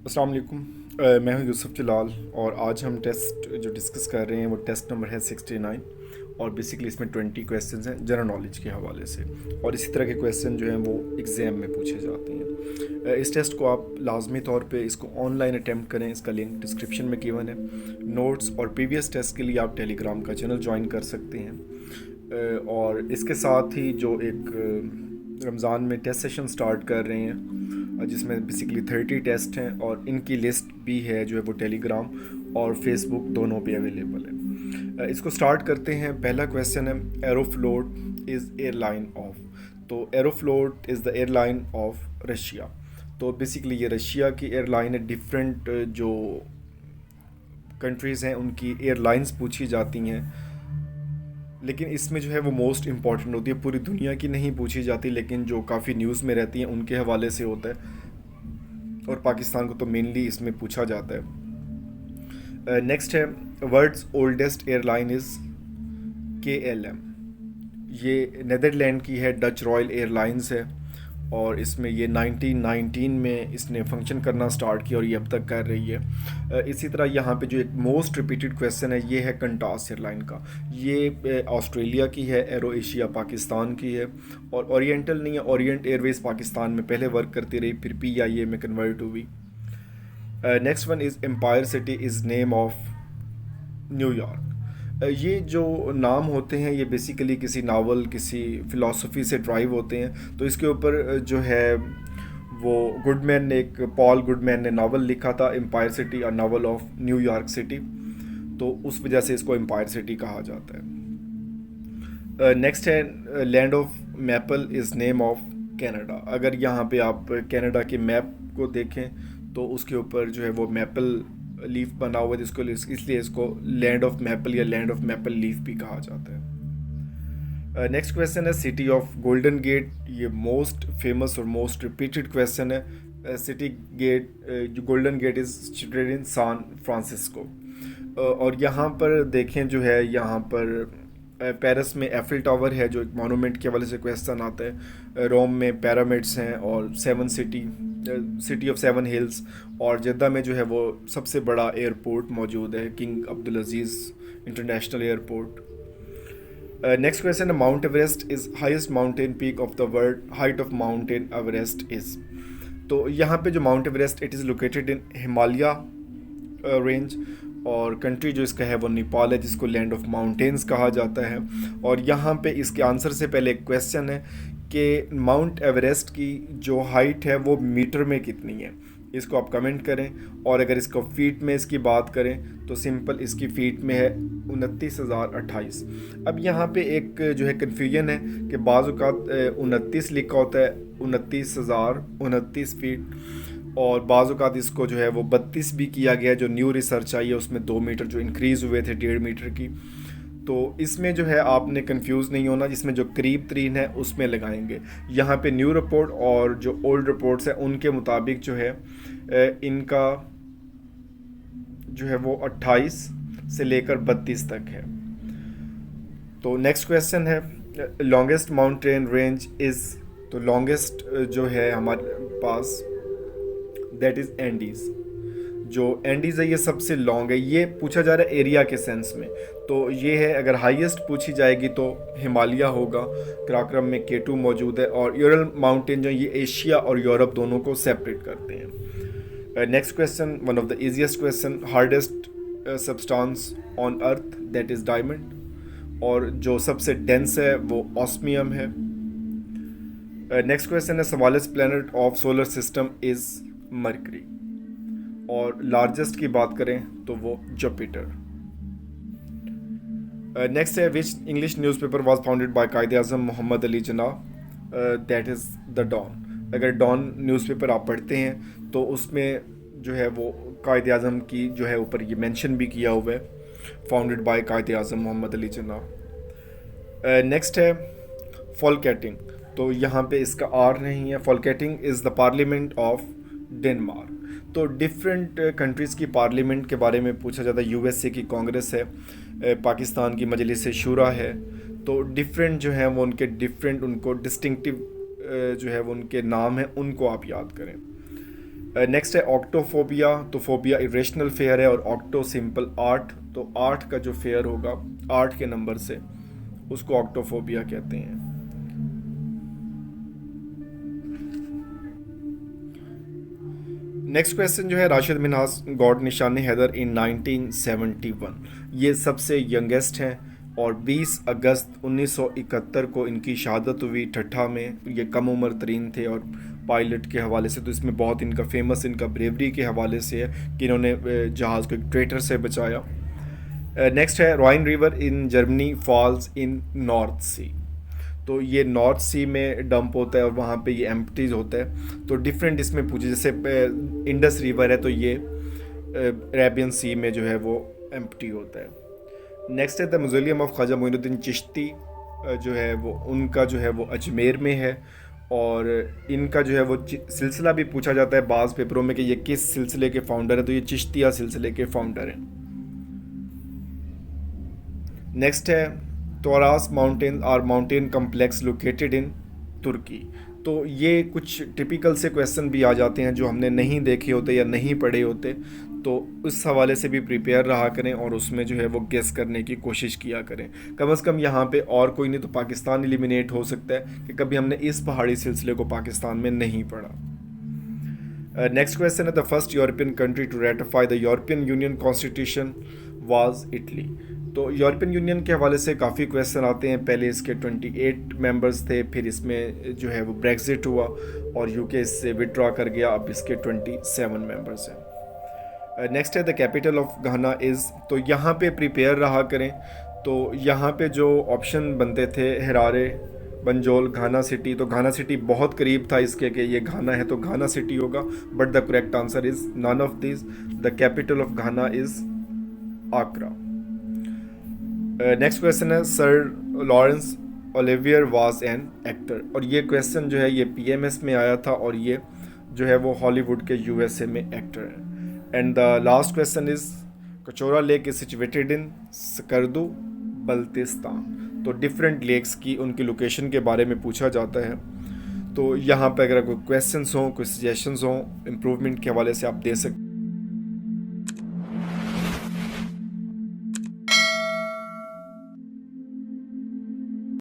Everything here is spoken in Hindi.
अस्सलाम वालेकुम। मैं हूं यूसुफ जलाल और आज हम टेस्ट जो डिस्कस कर रहे हैं वो टेस्ट नंबर है 69। और बेसिकली इसमें 20 क्वेश्चंस हैं जनरल नॉलेज के हवाले से, और इसी तरह के क्वेश्चन जो हैं वो एग्ज़ाम में पूछे जाते हैं। इस टेस्ट को आप लाजमी तौर पे इसको ऑनलाइन अटैम्प्ट करें। इसका लिंक डिस्क्रिप्शन में गिवन है। नोट्स और प्रीवियस टेस्ट के लिए आप टेलीग्राम का चैनल ज्वाइन कर सकते हैं। और इसके साथ ही जो एक रमज़ान में टेस्ट सेशन स्टार्ट कर रहे हैं जिसमें बेसिकली 30 टेस्ट हैं, और इनकी लिस्ट भी है जो है वो टेलीग्राम और फेसबुक दोनों पे अवेलेबल है। इसको स्टार्ट करते हैं। पहला क्वेश्चन है, एरोफ्लोट इज़ एयरलाइन ऑफ। तो Aeroflot is the airline of Russia. तो बेसिकली ये रशिया की एयरलाइन है। डिफरेंट जो कंट्रीज़ हैं उनकी एयरलाइंस पूछी जाती हैं, लेकिन इसमें जो है वो मोस्ट इम्पॉर्टेंट होती है। पूरी दुनिया की नहीं पूछी जाती, लेकिन जो काफ़ी न्यूज़ में रहती हैं उनके हवाले से होता है, और पाकिस्तान को तो मेनली इसमें पूछा जाता है। नेक्स्ट है, world's oldest airline is KLM। ये नेदरलैंड की है, डच रॉयल एयरलाइंस है, और इसमें ये 1919 में इसने फंक्शन करना स्टार्ट किया और ये अब तक कर रही है। इसी तरह यहाँ पे जो एक मोस्ट रिपीटेड क्वेश्चन है ये है कंटास एयरलाइन का। ये ऑस्ट्रेलिया की है, एरो एशिया पाकिस्तान की है, और ओरिएंटल नहीं है। ओरिएंट एयरवेज पाकिस्तान में पहले वर्क करती रही, फिर PIA में कन्वर्ट हुई। Next one is empire city is name of New York. ये जो नाम होते हैं ये बेसिकली किसी नावल, किसी फ़िलासफ़ी से ड्राइव होते हैं। तो इसके ऊपर जो है वो गुडमैन ने, एक पॉल गुडमैन ने नावल लिखा था, empire city, a novel of New York city. तो उस वजह से इसको एम्पायर सिटी कहा जाता है। नेक्स्ट है, land of maple is name of Canada. अगर यहाँ पे आप कनाडा के मैप को देखें तो उसके ऊपर जो है वो मैपल लीफ बना हुआ है, जिसको इसलिए इसको लैंड ऑफ मैपल या लैंड ऑफ मैपल लीफ भी कहा जाता है। नेक्स्ट क्वेश्चन है, सिटी ऑफ गोल्डन गेट। ये मोस्ट फेमस और मोस्ट रिपीटेड क्वेश्चन है। सिटी गेट, जो golden gate is situated in San Francisco. और यहाँ पर देखें जो है, यहाँ पर पेरिस में एफिल टावर है जो एक मोनूमेंट के हवाले से क्वेश्चन आता है। रोम में पिरामिड्स हैं, और सिटी ऑफ 7 हिल्स, और जद्दा में जो है वो सबसे बड़ा एयरपोर्ट मौजूद है, King Abdul Aziz International Airport. Next question है, Mount Everest is highest mountain peak of the world. Height of mountain Everest is. तो यहाँ पे जो Mount Everest, it is located in Himalaya range, और कंट्री जो इसका है वो नेपाल है, जिसको लैंड ऑफ माउंटेन्स कहा जाता है। और यहाँ पे इसके आंसर से पहले एक क्वेश्चन है कि माउंट एवरेस्ट की जो हाइट है वो मीटर में कितनी है। इसको आप कमेंट करें, और अगर इसको फीट में इसकी बात करें तो सिंपल इसकी फ़ीट में है 29,028। अब यहाँ पे एक जो है कन्फ्यूजन है कि बाज़ औक़ात 29 लिखा होता है, 29,029 फीट, और बाज़ औक़ात इसको जो है वो 32 भी किया गया। जो न्यू रिसर्च आई है उसमें 2 मीटर जो इंक्रीज़ हुए थे 1.5 मीटर की। तो इसमें जो है आपने कंफ्यूज नहीं होना, जिसमें जो करीब तरीन है उसमें लगाएंगे। यहाँ पे न्यू रिपोर्ट और जो ओल्ड रिपोर्ट्स हैं उनके मुताबिक जो है इनका जो है वो 28 से लेकर 32 तक है। तो नेक्स्ट क्वेश्चन है, लॉन्गेस्ट माउंटेन रेंज इज़। तो लॉन्गेस्ट जो है हमारे पास दैट इज़ एंडीज़। जो एंडीज़ है ये सबसे लॉन्ग है। ये पूछा जा रहा है एरिया के सेंस में, तो ये है। अगर हाईएस्ट पूछी जाएगी तो हिमालय होगा। कराक्रम में K2 मौजूद है, और यूरल माउंटेन जो ये एशिया और यूरोप दोनों को सेपरेट करते हैं। Next question, one of the easiest question, hardest substance on earth that is diamond, और जो सबसे डेंस है वो ऑस्मियम है। नेक्स्ट क्वेश्चन है, smallest planet of solar system is Mercury, और लार्जेस्ट की बात करें तो वो जुपिटर। नेक्स्ट है, which English newspaper was founded by Quaid-e Azam Mohammad Ali Jinnah. That is the Dawn. अगर डॉन न्यूज़पेपर आप पढ़ते हैं तो उसमें जो है वो कायदे आज़म की जो है ऊपर ये मेंशन भी किया हुआ है, founded by Quaid-e Azam Mohammad Ali Jinnah. Next है फॉल्केटिंग। तो यहाँ पे इसका आर नहीं है। Folketing is the parliament of Denmark. तो डिफरेंट कंट्रीज़ की पार्लियामेंट के बारे में पूछा जाता है। USA की कांग्रेस है, पाकिस्तान की मजलिस शूरा है। तो डिफरेंट जो है वो उनके डिफरेंट, उनको डिस्टिंक्टिव जो है वो उनके नाम हैं, उनको आप याद करें। नेक्स्ट है ऑक्टोफोबिया। तो फोबिया इरेशनल फेयर है, और ऑक्टो सिंपल आठ, तो 8 का जो फेयर होगा 8 के नंबर से, उसको ऑक्टोफोबिया कहते हैं। नेक्स्ट क्वेश्चन जो है, राशिद मिन्हास गॉड निशान हैदर इन 1971। ये सबसे यंगेस्ट हैं और 20 अगस्त 1971 को इनकी शहादत हुई ठट्ठा में। ये कम उम्र तरीन थे, और पायलट के हवाले से तो इसमें बहुत इनका फेमस इनका ब्रेवरी के हवाले से है कि इन्होंने जहाज़ को एक ट्रेटर से बचाया। नेक्स्ट है Rhine river in Germany falls in North Sea. तो ये नॉर्थ सी में डंप होता है और वहाँ पे ये एम्प्टीज होता है। तो डिफरेंट इसमें पूछे, जैसे इंडस रिवर है तो ये अरेबियन सी में जो है वो एम्प्टी होता है। नेक्स्ट है the museum of Khwaja Moinuddin Chishti, जो है वो उनका जो है वो अजमेर में है, और इनका जो है वो सिलसिला भी पूछा जाता है बाज़ पेपरों में कि ये किस सिलसिले के फाउंडर है, तो ये चिश्तिया सिलसिले के फाउंडर हैं। नेक्स्ट है Taurus mountain or mountain complex located in Turkey. तो ये कुछ टिपिकल से क्वेश्चन भी आ जाते हैं जो हमने नहीं देखे होते या नहीं पढ़े होते, तो उस हवाले से भी प्रिपेयर रहा करें और उसमें जो है वो गेस करने की कोशिश किया करें। कम से कम यहाँ पे और कोई नहीं तो पाकिस्तान एलिमिनेट हो सकता है कि कभी हमने इस पहाड़ी सिलसिले को पाकिस्तान में नहीं पढ़ा। नेक्स्ट क्वेश्चन है the first European country to ratify the European Union constitution was Italy. तो यूरोपियन यूनियन के हवाले से काफ़ी क्वेश्चन आते हैं। पहले इसके 28 मेंबर्स थे, फिर इसमें जो है वो ब्रेक्जिट हुआ और यूके इससे विड्रॉ कर गया, अब इसके 27 मेंबर्स हैं। नेक्स्ट है the capital of Ghana is. तो यहाँ पे प्रिपेयर रहा करें। तो यहाँ पे जो ऑप्शन बनते थे हरारे, बंजोल, घाना सिटी, तो घाना सिटी बहुत करीब था इसके कि ये घाना है तो घाना सिटी होगा, but the correct answer is none of this. The capital of Ghana is Accra. Next question है sir Laurence Olivier was an actor. और ये क्वेश्चन जो है ये PMS में आया था, और ये जो है वो हॉलीवुड के USA में एक्टर है। And the last question is Kachora lake is situated in Skardu Baltistan. तो डिफरेंट लेक्स की उनकी लोकेशन के बारे में पूछा जाता है। तो यहाँ पर अगर कोई क्वेश्चंस हों, कोई सजेशंस हों इम्प्रूवमेंट के हवाले से, आप दे सकते हैं।